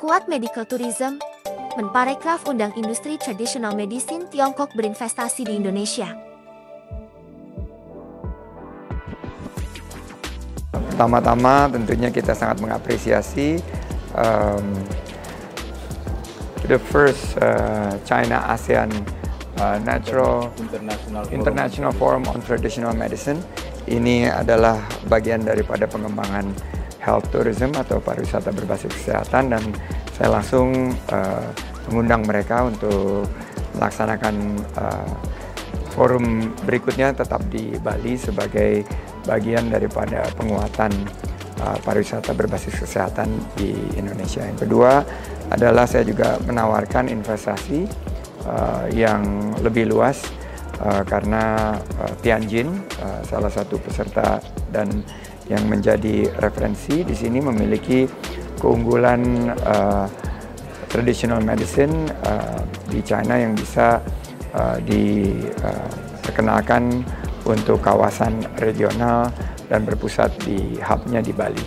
Memperkuat medical tourism, Menparekraf undang industri traditional medicine Tiongkok berinvestasi di Indonesia. Pertama-tama tentunya kita sangat mengapresiasi the first China ASEAN International Forum on Traditional Medicine. Ini adalah bagian daripada pengembangan health tourism atau pariwisata berbasis kesehatan, dan saya langsung mengundang mereka untuk melaksanakan forum berikutnya tetap di Bali sebagai bagian daripada penguatan pariwisata berbasis kesehatan di Indonesia. Yang kedua adalah saya juga menawarkan investasi yang lebih luas karena Tianjin salah satu peserta dan yang menjadi referensi di sini memiliki keunggulan traditional medicine di China yang bisa diperkenalkan untuk kawasan regional dan berpusat di hubnya di Bali.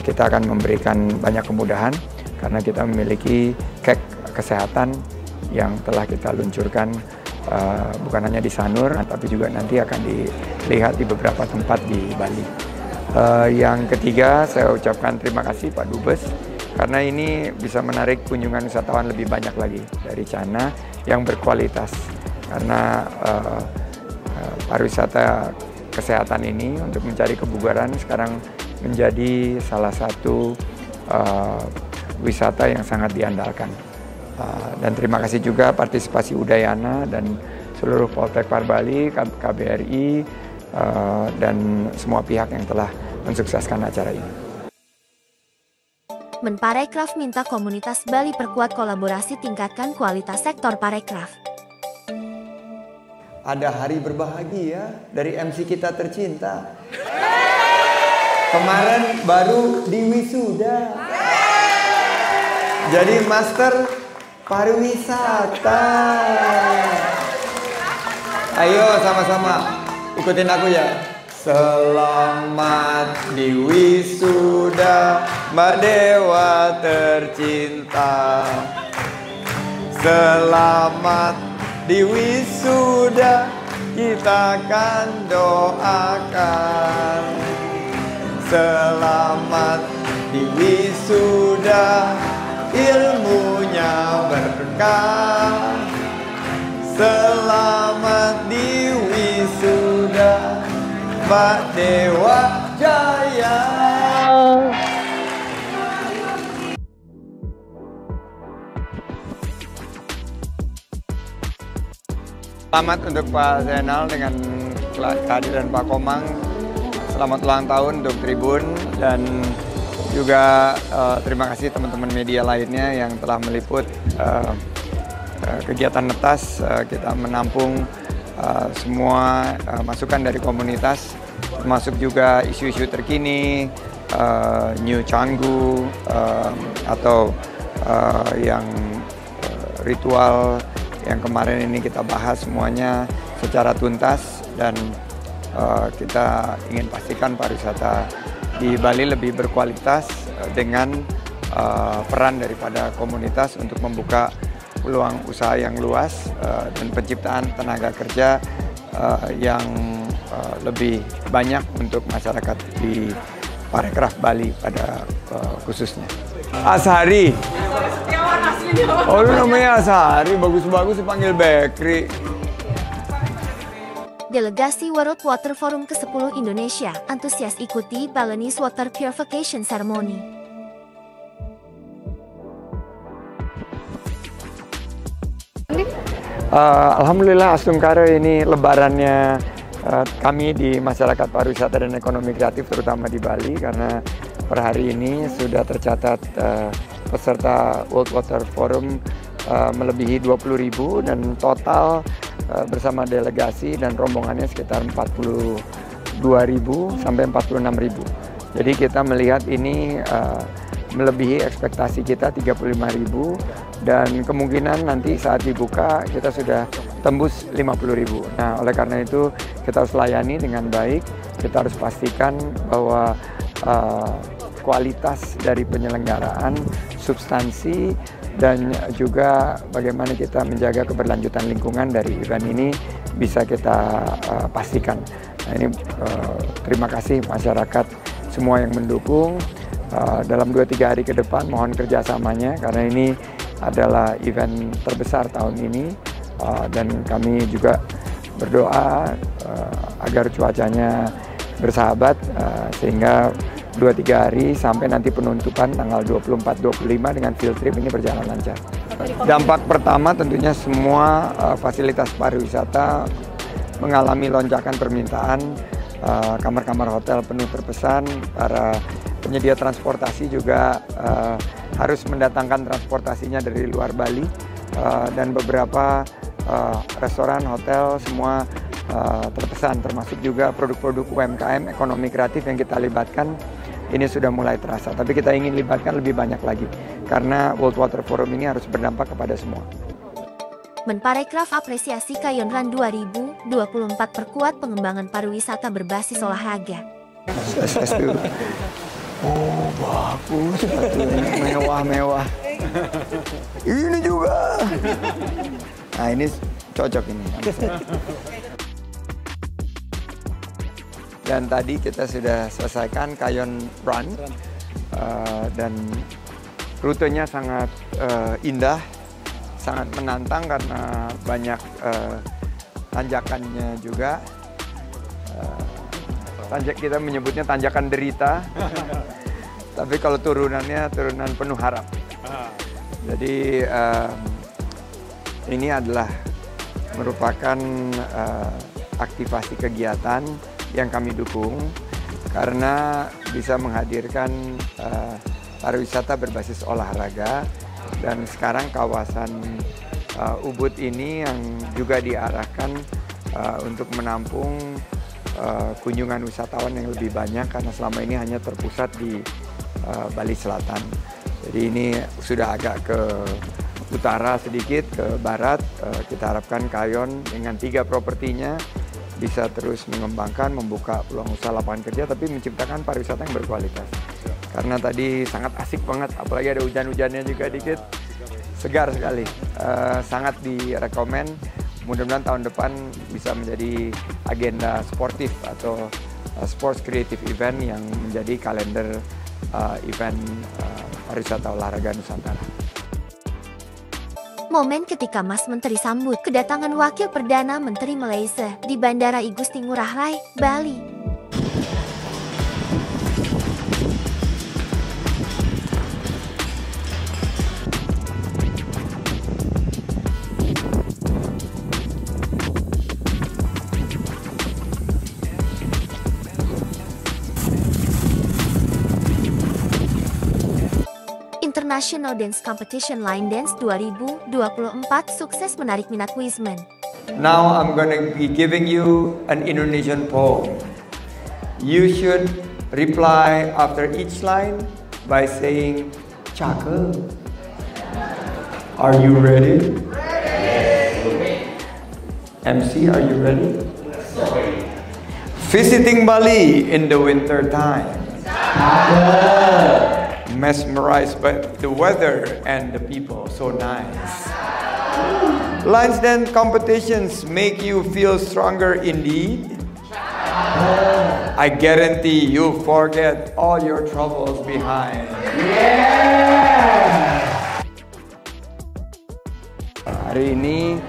Kita akan memberikan banyak kemudahan karena kita memiliki kek kesehatan yang telah kita luncurkan bukan hanya di Sanur, tapi juga nanti akan dilihat di beberapa tempat di Bali. Yang ketiga, saya ucapkan terima kasih Pak Dubes karena ini bisa menarik kunjungan wisatawan lebih banyak lagi dari China yang berkualitas. Karena pariwisata kesehatan ini untuk mencari kebugaran sekarang menjadi salah satu wisata yang sangat diandalkan. Dan terima kasih juga partisipasi Udayana dan seluruh Poltekkes Bali, KBRI, dan semua pihak yang telah mensukseskan acara ini. Menparekraf minta komunitas Bali perkuat kolaborasi, tingkatkan kualitas sektor parekraf. Ada hari berbahagia dari MC kita tercinta. Kemarin baru di wisuda. Jadi master pariwisata. Ayo sama-sama ikutin aku ya. Selamat di wisuda Mbak Dewa tercinta. Selamat di wisuda kita akan doakan. Selamat di wisuda ilmunya berkah. Selamat di wisuda Mbak Dewa Jaya. Selamat untuk Pak Zainal dengan kehadiran Pak Komang. Selamat ulang tahun untuk Tribun, dan juga terima kasih teman-teman media lainnya yang telah meliput kegiatan netas. Kita menampung semua masukan dari komunitas, termasuk juga isu-isu terkini, New Canggu, atau yang ritual yang kemarin ini kita bahas semuanya secara tuntas, dan kita ingin pastikan pariwisata di Bali lebih berkualitas dengan peran daripada komunitas untuk membuka peluang usaha yang luas dan penciptaan tenaga kerja yang lebih banyak untuk masyarakat di Parekraf Bali pada khususnya. Ashari. Oh, lu namanya Ashari, bagus-bagus dipanggil Bekri. Delegasi World Water Forum ke-10 Indonesia antusias ikuti Balinese Water Purification Ceremony. Alhamdulillah Astungkara ini lebarannya kami di masyarakat pariwisata dan ekonomi kreatif terutama di Bali, karena per hari ini sudah tercatat peserta World Water Forum melebihi 20.000 dan total bersama delegasi dan rombongannya sekitar 42.000 sampai 46.000. Jadi kita melihat ini melebihi ekspektasi kita 35.000, dan kemungkinan nanti saat dibuka kita sudah tembus 50.000. Nah, oleh karena itu kita harus layani dengan baik. Kita harus pastikan bahwa kualitas dari penyelenggaraan, substansi, dan juga bagaimana kita menjaga keberlanjutan lingkungan dari event ini bisa kita pastikan. Nah, ini terima kasih masyarakat semua yang mendukung. Dalam 2-3 hari ke depan mohon kerjasamanya karena ini adalah event terbesar tahun ini, dan kami juga berdoa agar cuacanya bersahabat sehingga 2-3 hari sampai nanti penutupan tanggal 24-25 dengan field trip ini berjalan lancar. Dampak pertama tentunya semua fasilitas pariwisata mengalami lonjakan permintaan, kamar-kamar hotel penuh terpesan, para penyedia transportasi juga harus mendatangkan transportasinya dari luar Bali, dan beberapa restoran, hotel semua terpesan, termasuk juga produk-produk UMKM, ekonomi kreatif yang kita libatkan. Ini sudah mulai terasa, tapi kita ingin libatkan lebih banyak lagi karena World Water Forum ini harus berdampak kepada semua. Menparekraf apresiasi Kayonran 2024 perkuat pengembangan pariwisata berbasis olahraga. Sukses dulu. Oh, bagus, sepatunya mewah-mewah. Ini juga. Nah, ini cocok ini. Dan tadi kita sudah selesaikan Kayon Run, dan rutenya sangat indah, sangat menantang karena banyak tanjakannya juga. Kita menyebutnya tanjakan derita, tapi kalau turunannya turunan penuh harap. Jadi ini adalah merupakan aktivasi kegiatan yang kami dukung karena bisa menghadirkan pariwisata berbasis olahraga, dan sekarang kawasan Ubud ini yang juga diarahkan untuk menampung kunjungan wisatawan yang lebih banyak karena selama ini hanya terpusat di Bali Selatan. Jadi ini sudah agak ke utara sedikit, ke barat. Kita harapkan Kayon dengan 3 propertinya bisa terus mengembangkan, membuka peluang usaha lapangan kerja, tapi menciptakan pariwisata yang berkualitas. Karena tadi sangat asik banget, apalagi ada hujan-hujannya juga dikit, segar sekali. Sangat direkomend, mudah-mudahan tahun depan bisa menjadi agenda sportif atau sports creative event yang menjadi kalender event pariwisata olahraga Nusantara. Momen ketika Mas Menteri sambut kedatangan Wakil Perdana Menteri Malaysia di Bandara Igusti Ngurah Rai, Bali. International Dance Competition Line Dance 2024 sukses menarik minat Wisman. Now I'm going to be giving you an Indonesian poem. You should reply after each line by saying "cakep." Are you ready? MC, are you ready? Visiting Bali in the winter time. Mesmerized by the weather and the people, so nice. Lines dance competitions make you feel stronger indeed. I guarantee you forget all your troubles behind. Hari ini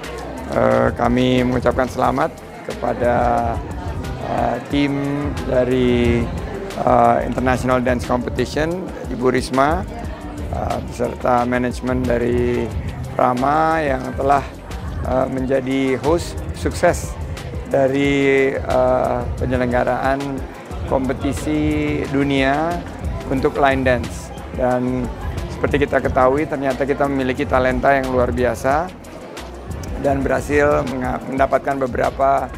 kami mengucapkan selamat kepada tim dari International Dance Competition, Ibu Risma, beserta manajemen dari Rama yang telah menjadi host sukses dari penyelenggaraan kompetisi dunia untuk line dance. Dan seperti kita ketahui, ternyata kita memiliki talenta yang luar biasa dan berhasil mendapatkan beberapa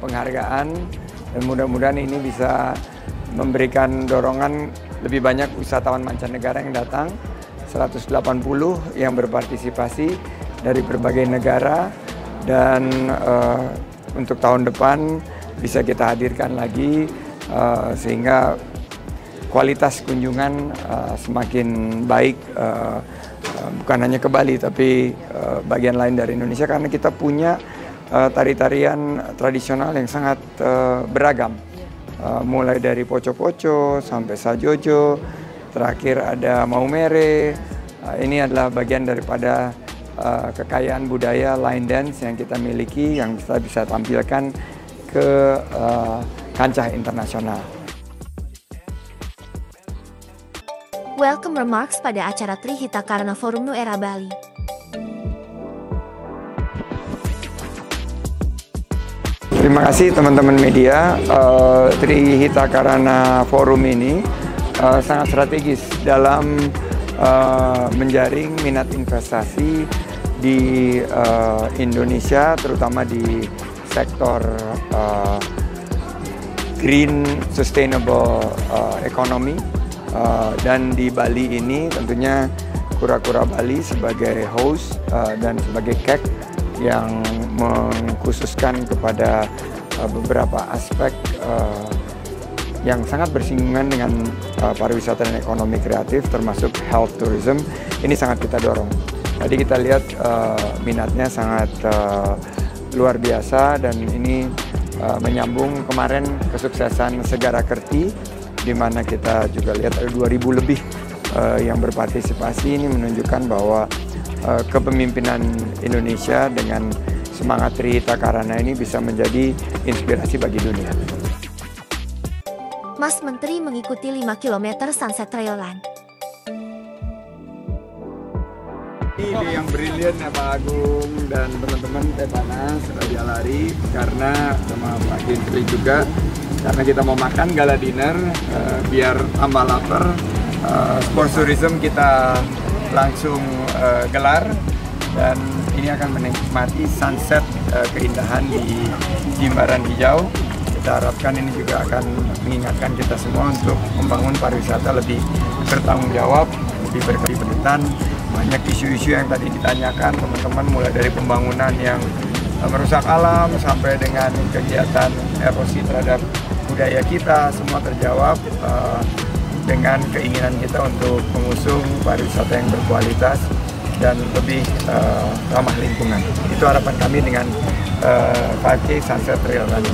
penghargaan, dan mudah-mudahan ini bisa memberikan dorongan lebih banyak wisatawan mancanegara yang datang, 180 yang berpartisipasi dari berbagai negara, dan untuk tahun depan bisa kita hadirkan lagi sehingga kualitas kunjungan semakin baik, bukan hanya ke Bali tapi bagian lain dari Indonesia, karena kita punya tari-tarian tradisional yang sangat beragam, mulai dari poco-poco sampai sajojo, terakhir ada maumere. Ini adalah bagian daripada kekayaan budaya line dance yang kita miliki, yang kita bisa tampilkan ke kancah internasional. Welcome remarks pada acara Trihita Karana Forum Nu Era Bali. Terima kasih teman-teman media. Trihita Karana Forum ini sangat strategis dalam menjaring minat investasi di Indonesia, terutama di sektor green sustainable economy, dan di Bali ini tentunya Kura-Kura Bali sebagai host dan sebagai KEK yang mengkhususkan kepada beberapa aspek yang sangat bersinggungan dengan pariwisata dan ekonomi kreatif, termasuk health tourism. Ini sangat kita dorong. Tadi kita lihat minatnya sangat luar biasa, dan ini menyambung kemarin kesuksesan Segara Kerti, di mana kita juga lihat ada 2.000 lebih yang berpartisipasi. Ini menunjukkan bahwa kepemimpinan Indonesia dengan semangat Trihita Karana ini bisa menjadi inspirasi bagi dunia. Mas Menteri mengikuti 5 km Sunset Trail Run. Ini yang brilian ya Pak Agung dan teman-teman Pepana dia lari karena sama Pak Gintri juga, karena kita mau makan gala dinner, biar tambah lapar. Sports tourism kita langsung gelar, dan ini akan menikmati sunset keindahan di Jimbaran Hijau. Kita harapkan ini juga akan mengingatkan kita semua untuk membangun pariwisata lebih bertanggung jawab, lebih berkelanjutan. Banyak isu-isu yang tadi ditanyakan teman-teman, mulai dari pembangunan yang merusak alam sampai dengan kegiatan erosi terhadap budaya kita, semua terjawab dengan keinginan kita untuk mengusung pariwisata yang berkualitas dan lebih ramah lingkungan. Itu harapan kami dengan 5K Sunset Trail Run.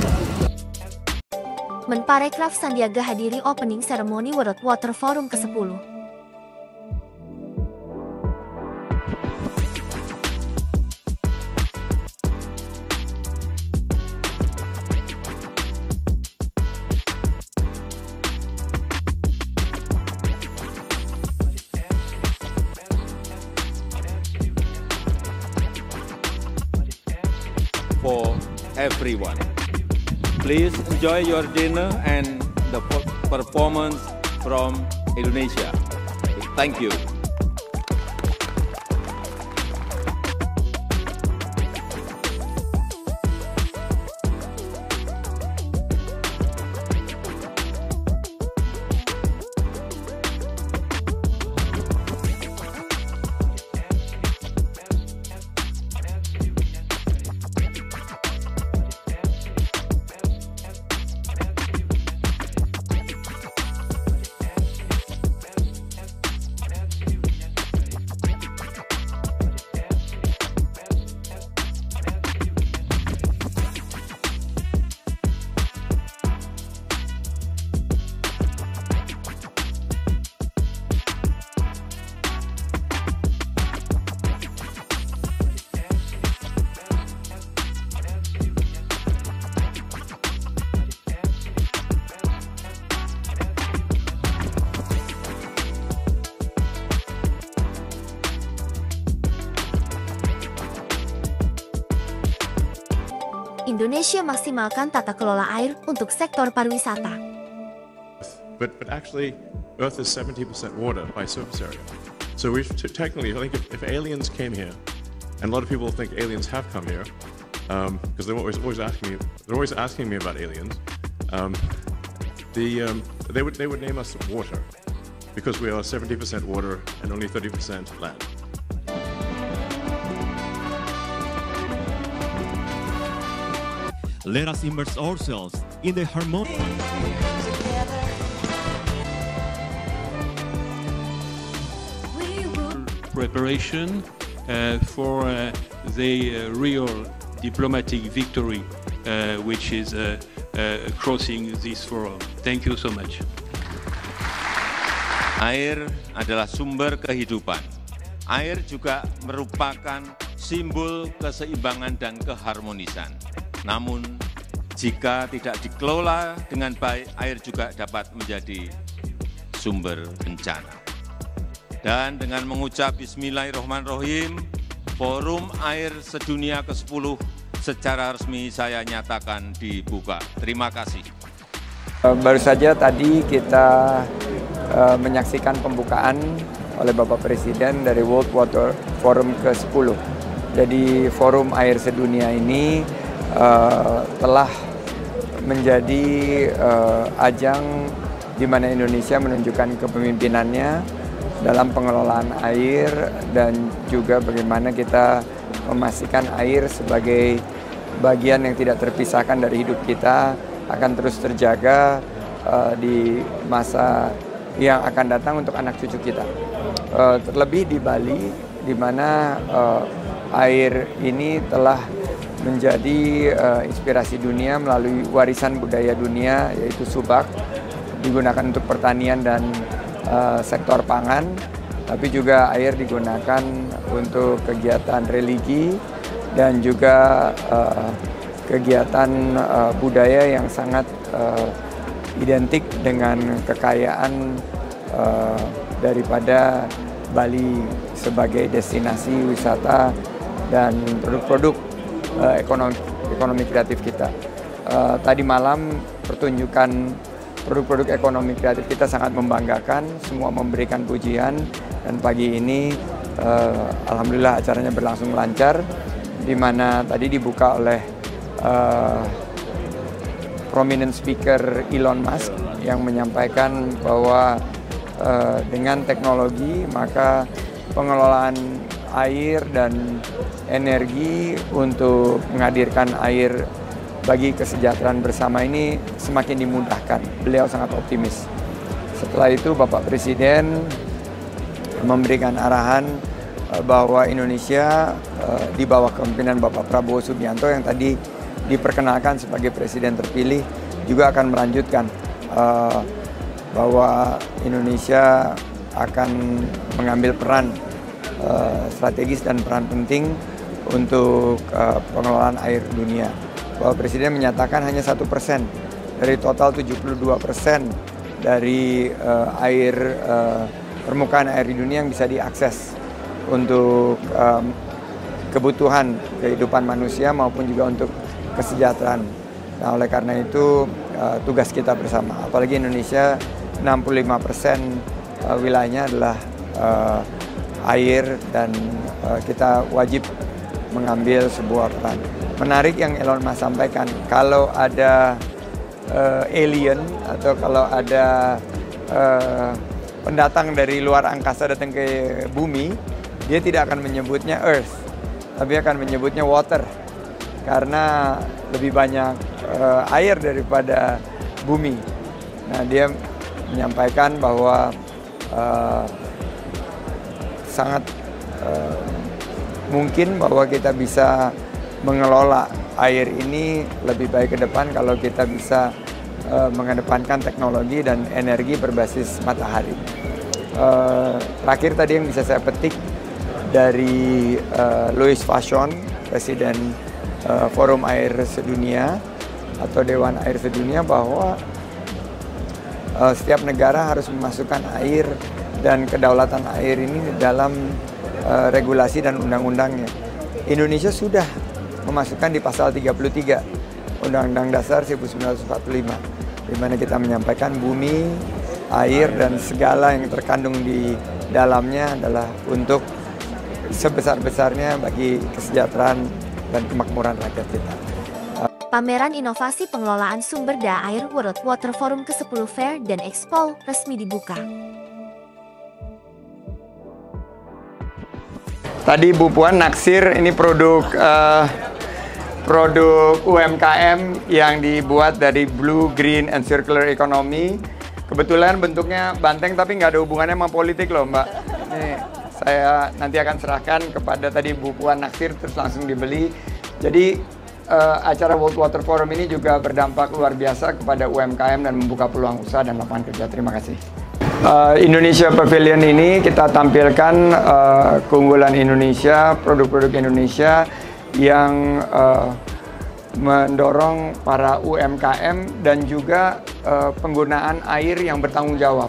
Menparekraf Sandiaga hadiri opening ceremony World Water Forum ke-10. For everyone. Please enjoy your dinner and the performance from Indonesia. Thank you. Indonesia maksimalkan tata kelola air untuk sektor pariwisata. But actually, Earth is 70% water by surface area. So we technically, I think if aliens came here, and a lot of people think aliens have come here, because they're always asking me about aliens. They would name us water, because we are 70% water and only 30% land. Let us immerse ourselves in the harmony. preparation for the real diplomatic victory which is crossing this forum. Thank you so much. Air adalah sumber kehidupan. Air juga merupakan simbol keseimbangan dan keharmonisan. Namun, jika tidak dikelola dengan baik, air juga dapat menjadi sumber bencana. Dan dengan mengucap Bismillahirrahmanirrahim, Forum Air Sedunia ke-10 secara resmi saya nyatakan dibuka. Terima kasih. Baru saja tadi kita menyaksikan pembukaan oleh Bapak Presiden dari World Water Forum ke-10. Jadi Forum Air Sedunia ini telah menjadi ajang di mana Indonesia menunjukkan kepemimpinannya dalam pengelolaan air dan juga bagaimana kita memastikan air sebagai bagian yang tidak terpisahkan dari hidup kita akan terus terjaga di masa yang akan datang untuk anak cucu kita. Terlebih di Bali, di mana air ini telah menjadi inspirasi dunia melalui warisan budaya dunia, yaitu subak, digunakan untuk pertanian dan sektor pangan, tapi juga air digunakan untuk kegiatan religi dan juga kegiatan budaya yang sangat identik dengan kekayaan daripada Bali sebagai destinasi wisata dan produk-produk ekonomi kreatif kita. Tadi malam pertunjukan produk-produk ekonomi kreatif kita sangat membanggakan, semua memberikan pujian, dan pagi ini alhamdulillah acaranya berlangsung lancar, di mana tadi dibuka oleh prominent speaker Elon Musk yang menyampaikan bahwa dengan teknologi maka pengelolaan air dan energi untuk menghadirkan air bagi kesejahteraan bersama ini semakin dimudahkan. Beliau sangat optimis. Setelah itu Bapak Presiden memberikan arahan bahwa Indonesia di bawah kepemimpinan Bapak Prabowo Subianto yang tadi diperkenalkan sebagai Presiden terpilih juga akan melanjutkan bahwa Indonesia akan mengambil peran strategis dan peran penting untuk pengelolaan air dunia. Bahwa Presiden menyatakan hanya 1% dari total 72% dari air permukaan air di dunia yang bisa diakses untuk kebutuhan kehidupan manusia maupun juga untuk kesejahteraan. Nah, oleh karena itu tugas kita bersama, apalagi Indonesia 65% wilayahnya adalah air dan kita wajib mengambil sebuah peran. Menarik yang Elon Musk sampaikan, kalau ada alien atau kalau ada pendatang dari luar angkasa datang ke bumi, dia tidak akan menyebutnya Earth, tapi akan menyebutnya water, karena lebih banyak air daripada bumi. Nah, dia menyampaikan bahwa sangat mungkin bahwa kita bisa mengelola air ini lebih baik ke depan kalau kita bisa mengedepankan teknologi dan energi berbasis matahari. Terakhir tadi yang bisa saya petik dari Louis Vachon, Presiden Forum Air Sedunia atau Dewan Air Sedunia, bahwa setiap negara harus memasukkan air dan kedaulatan air ini dalam regulasi dan undang-undangnya. Indonesia sudah memasukkan di pasal 33 Undang-Undang Dasar 1945, di mana kita menyampaikan bumi, air, dan segala yang terkandung di dalamnya adalah untuk sebesar-besarnya bagi kesejahteraan dan kemakmuran rakyat kita. Pameran Inovasi Pengelolaan Sumber Daya Air World Water Forum ke-10 Fair dan Expo resmi dibuka. Tadi Bu Puan naksir ini produk UMKM yang dibuat dari Blue, Green, and Circular Economy. Kebetulan bentuknya banteng tapi nggak ada hubungannya sama politik loh Mbak. Nih, saya nanti akan serahkan kepada tadi Bu Puan Naksir, terus langsung dibeli. Jadi acara World Water Forum ini juga berdampak luar biasa kepada UMKM dan membuka peluang usaha dan lapangan kerja. Terima kasih. Indonesia Pavilion ini kita tampilkan keunggulan Indonesia, produk-produk Indonesia yang mendorong para UMKM dan juga penggunaan air yang bertanggung jawab.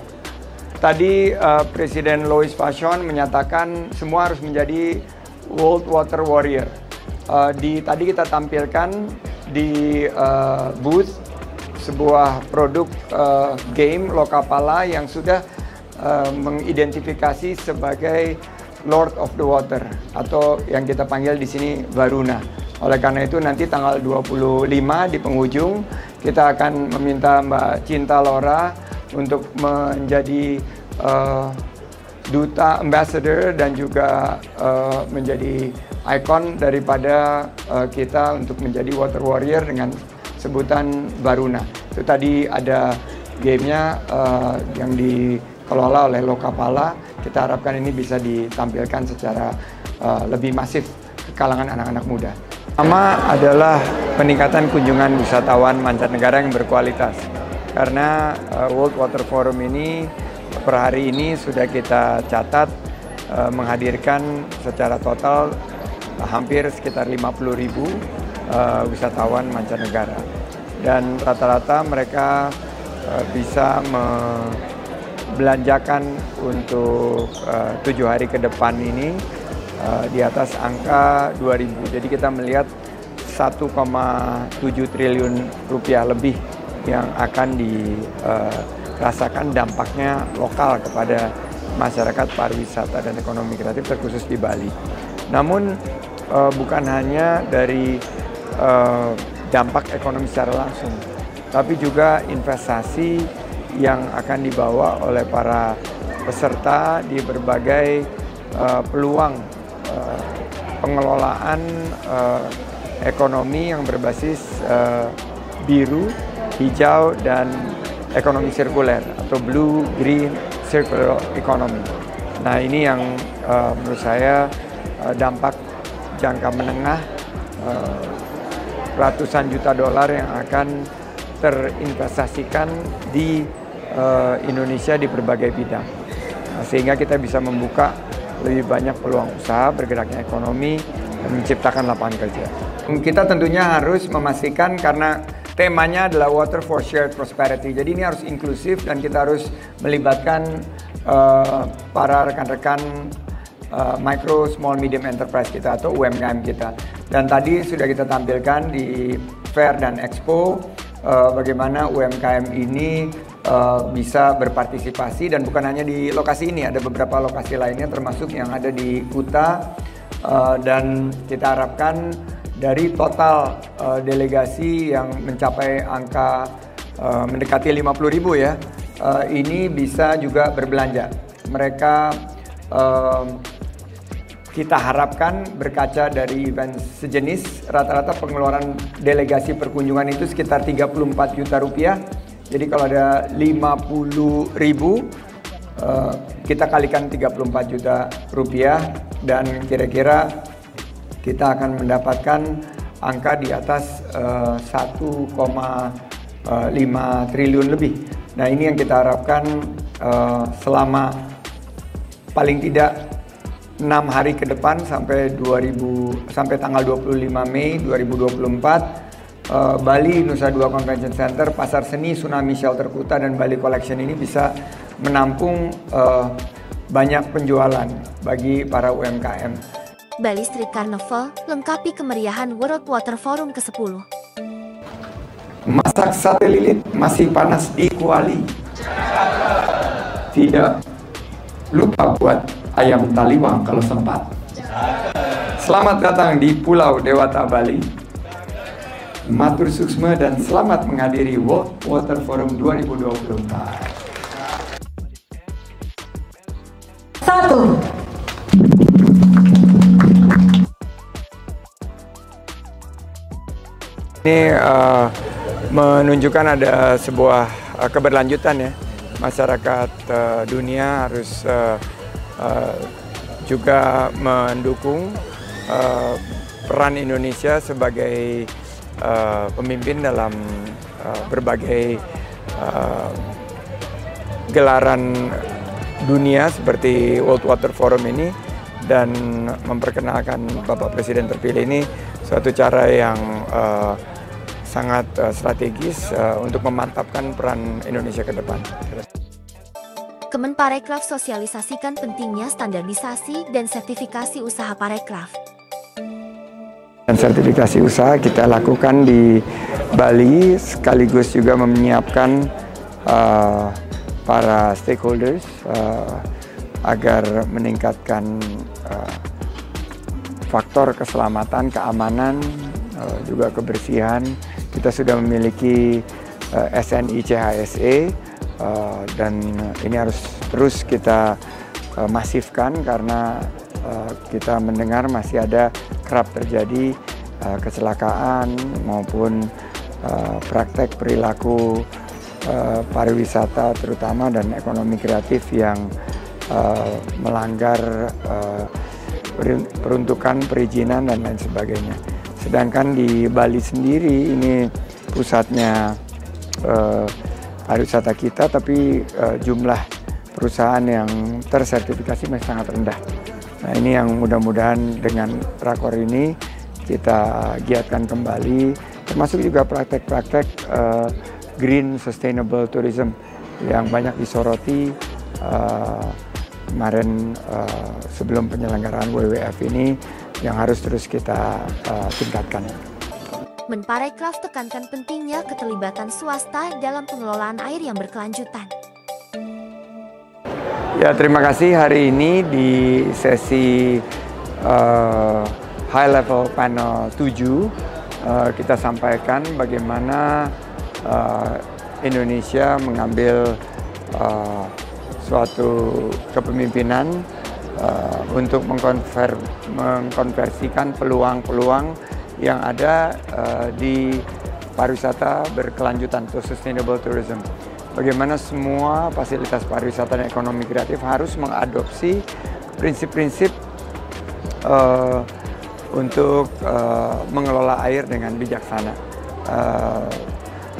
Tadi Presiden Louis Vachon menyatakan semua harus menjadi World Water Warrior. Tadi kita tampilkan di booth sebuah produk game Lokapala yang sudah mengidentifikasi sebagai Lord of the Water atau yang kita panggil di sini Varuna. Oleh karena itu nanti tanggal 25 di penghujung kita akan meminta Mbak Cinta Laura untuk menjadi duta ambassador dan juga menjadi ikon daripada kita untuk menjadi water warrior dengan sebutan Varuna. Itu tadi ada gamenya yang dikelola oleh Lokapala. Kita harapkan ini bisa ditampilkan secara lebih masif ke kalangan anak-anak muda. Pertama adalah peningkatan kunjungan wisatawan mancanegara yang berkualitas. Karena World Water Forum ini per hari ini sudah kita catat menghadirkan secara total hampir sekitar 50.000 wisatawan mancanegara, dan rata-rata mereka bisa membelanjakan untuk 7 hari ke depan ini di atas angka 2.000. Jadi kita melihat 1,7 triliun rupiah lebih yang akan dirasakan dampaknya lokal kepada masyarakat pariwisata dan ekonomi kreatif terkhusus di Bali. Namun bukan hanya dari dampak ekonomi secara langsung, tapi juga investasi yang akan dibawa oleh para peserta di berbagai peluang pengelolaan ekonomi yang berbasis biru, hijau, dan ekonomi sirkuler atau blue, green, circular economy. Nah, ini yang menurut saya dampak jangka menengah ratusan juta dolar yang akan terinvestasikan di Indonesia di berbagai bidang. Nah, sehingga kita bisa membuka lebih banyak peluang usaha, bergeraknya ekonomi, dan menciptakan lapangan kerja. Kita tentunya harus memastikan, karena temanya adalah Water for Shared Prosperity. Jadi ini harus inklusif dan kita harus melibatkan para rekan-rekan micro, small, medium enterprise kita atau UMKM kita. Dan tadi sudah kita tampilkan di Fair dan Expo bagaimana UMKM ini bisa berpartisipasi, dan bukan hanya di lokasi ini, ada beberapa lokasi lainnya termasuk yang ada di Kuta, dan kita harapkan dari total delegasi yang mencapai angka mendekati 50.000 ya, ini bisa juga berbelanja. Mereka kita harapkan berkaca dari event sejenis, rata-rata pengeluaran delegasi perkunjungan itu sekitar 34 juta rupiah. Jadi kalau ada 50.000, kita kalikan 34 juta rupiah, dan kira-kira kita akan mendapatkan angka di atas 1,5 triliun lebih. Nah, ini yang kita harapkan selama paling tidak 6 hari ke depan sampai tanggal 25 Mei 2024, Bali Nusa Dua Convention Center, Pasar Seni Tsunami Shelter Kuta, dan Bali Collection ini bisa menampung banyak penjualan bagi para UMKM. Bali Street Carnival lengkapi kemeriahan World Water Forum ke-10. Masak sate lilit masih panas di kuali. Tidak lupa buat ayam taliwang kalau sempat. Selamat datang di Pulau Dewata Bali. Matur suksma dan selamat menghadiri World Water Forum 2024. 1. Ini menunjukkan ada sebuah keberlanjutan ya. Masyarakat dunia harus juga mendukung peran Indonesia sebagai pemimpin dalam berbagai gelaran dunia seperti World Water Forum ini, dan memperkenalkan Bapak Presiden terpilih ini suatu cara yang sangat strategis untuk memantapkan peran Indonesia ke depan. Kemenparekraf sosialisasikan pentingnya standarisasi dan sertifikasi usaha parekraf. Dan sertifikasi usaha kita lakukan di Bali, sekaligus juga menyiapkan para stakeholders agar meningkatkan faktor keselamatan, keamanan, juga kebersihan. Kita sudah memiliki SNI CHSE, dan ini harus terus kita masifkan karena kita mendengar masih ada kerap terjadi kecelakaan maupun praktek perilaku pariwisata terutama dan ekonomi kreatif yang melanggar peruntukan, perizinan, dan lain sebagainya. Sedangkan di Bali sendiri ini pusatnya pariwisata kita, tapi jumlah perusahaan yang tersertifikasi masih sangat rendah. Nah, ini yang mudah-mudahan dengan rakor ini kita giatkan kembali, termasuk juga praktek-praktek green sustainable tourism yang banyak disoroti kemarin sebelum penyelenggaraan WWF ini, yang harus terus kita tingkatkan. Menparekraf tekankan pentingnya keterlibatan swasta dalam pengelolaan air yang berkelanjutan. Ya, terima kasih. Hari ini di sesi High Level Panel 7 kita sampaikan bagaimana Indonesia mengambil suatu kepemimpinan untuk mengkonversikan peluang-peluang yang ada di pariwisata berkelanjutan atau sustainable tourism. Bagaimana semua fasilitas pariwisata dan ekonomi kreatif harus mengadopsi prinsip-prinsip untuk mengelola air dengan bijaksana,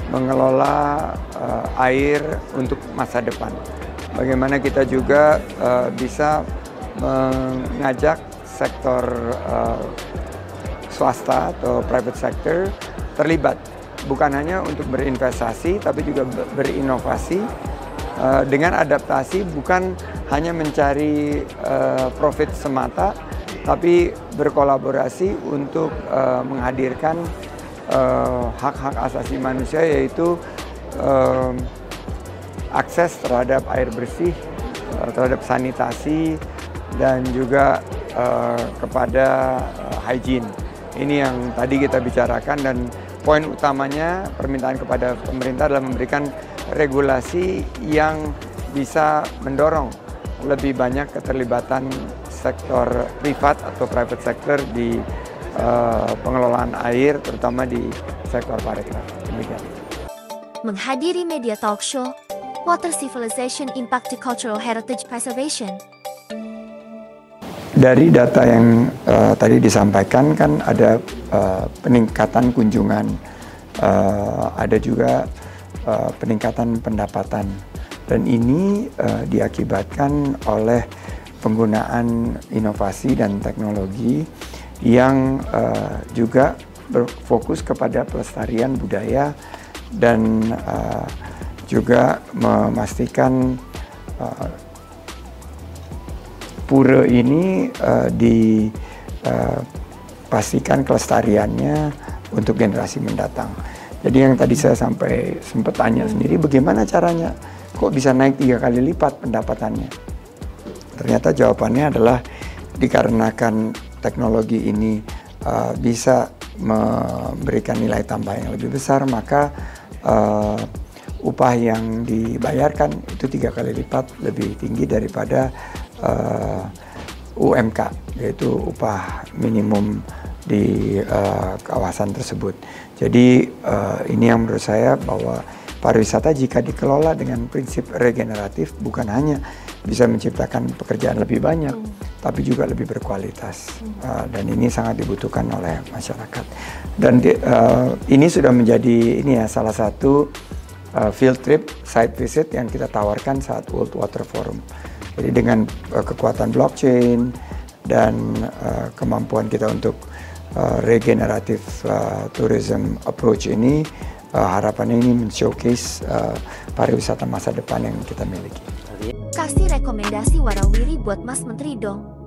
mengelola air untuk masa depan. Bagaimana kita juga bisa mengajak sektor swasta atau private sector terlibat, bukan hanya untuk berinvestasi tapi juga berinovasi dengan adaptasi, bukan hanya mencari profit semata tapi berkolaborasi untuk menghadirkan hak-hak asasi manusia, yaitu akses terhadap air bersih, terhadap sanitasi, dan juga kepada hygiene. Ini yang tadi kita bicarakan, dan poin utamanya permintaan kepada pemerintah adalah memberikan regulasi yang bisa mendorong lebih banyak keterlibatan sektor privat atau private sector di pengelolaan air, terutama di sektor parekraf. Demikian. Menghadiri media talk show, Water Civilization Impact to Cultural Heritage Preservation. Dari data yang tadi disampaikan kan ada peningkatan kunjungan, ada juga peningkatan pendapatan, dan ini diakibatkan oleh penggunaan inovasi dan teknologi yang juga berfokus kepada pelestarian budaya dan juga memastikan pura ini dipastikan kelestariannya untuk generasi mendatang. Jadi yang tadi saya sempat tanya sendiri, bagaimana caranya kok bisa naik 3 kali lipat pendapatannya? Ternyata jawabannya adalah dikarenakan teknologi ini bisa memberikan nilai tambah yang lebih besar, maka upah yang dibayarkan itu 3 kali lipat lebih tinggi daripada UMK, yaitu upah minimum di kawasan tersebut. Jadi ini yang menurut saya bahwa pariwisata jika dikelola dengan prinsip regeneratif bukan hanya bisa menciptakan pekerjaan lebih banyak, tapi juga lebih berkualitas. Dan ini sangat dibutuhkan oleh masyarakat. Dan ini sudah menjadi salah satu field trip, site visit yang kita tawarkan saat World Water Forum. Jadi dengan kekuatan blockchain dan kemampuan kita untuk regenerative tourism approach ini, harapannya ini men-showcase pariwisata masa depan yang kita miliki. Kasih rekomendasi warawiri buat Mas Menteri dong.